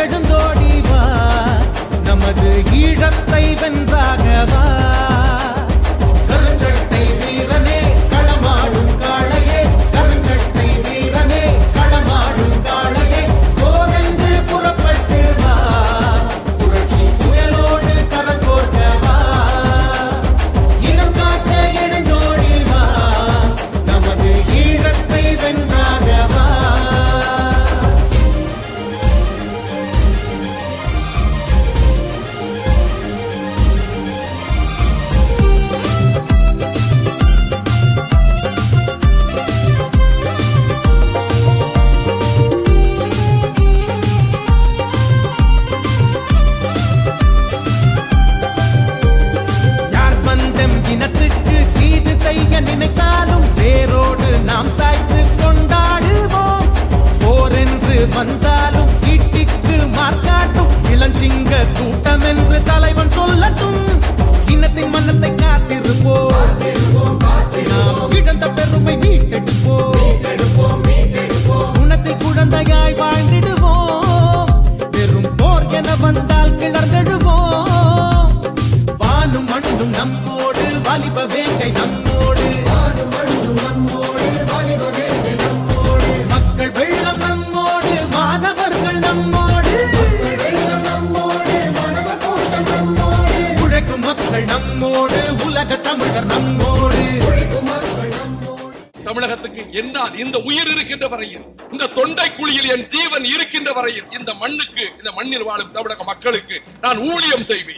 எழுந்தோடி வா, நமது ஈழத்தை வென்றாகவா. கருஞ்சட்டை வீரனே களமாடும் காளையே, கருஞ்சட்டை வீரனே களமாடும் காளையே, போரென்று புறப்பட்டு வா, புரட்சி புயலோடு கரங்கோர்க்கவா. இனம் காக்க எழுந்தோடி வா, நமது ஈழத்தை வென்றாகவா. இனத்துக்கு தீது செய்ய நினைத்தாலும் வேரோடு நாம் சாய்த்து கொண்டாடுவோம். போர் என்று வந்தாலும் ஈட்டிக்கு மார்க்காட்டும் இளஞ்சிங்க கூட்டம் என்று தலைவன் சொல்லட்டும். இனத்தின் மன்னத்தை காத்திருப்போம், நாம் இழந்த பெருமை மீட்டெடுப்போம். குணத்தில் குழந்தையாய் வாழ்ந்திடுவோம், வெறும் போர் என வந்தால் கிளர்ந்தெழுவோம். வானும் மண்ணும் நம்மோடு, வாலிப வேங்கை நம்மோடு, மக்கள் வெள்ளம் நம்மோடு, மாணவர்கள் நம்மோடு, உழைக்கும் மக்கள் நம்மோடு, உலக தமிழர் நம்மோடு. தமிழகத்துக்கு என்னால் இந்த உயிர் இருக்கின்ற வரையில், இந்த தொண்டை குழியில் என் ஜீவன் இருக்கின்ற வரையில், இந்த மண்ணுக்கு, இந்த மண்ணில் வாழும் தமிழக மக்களுக்கு நான் ஊழியம் செய்வேன்.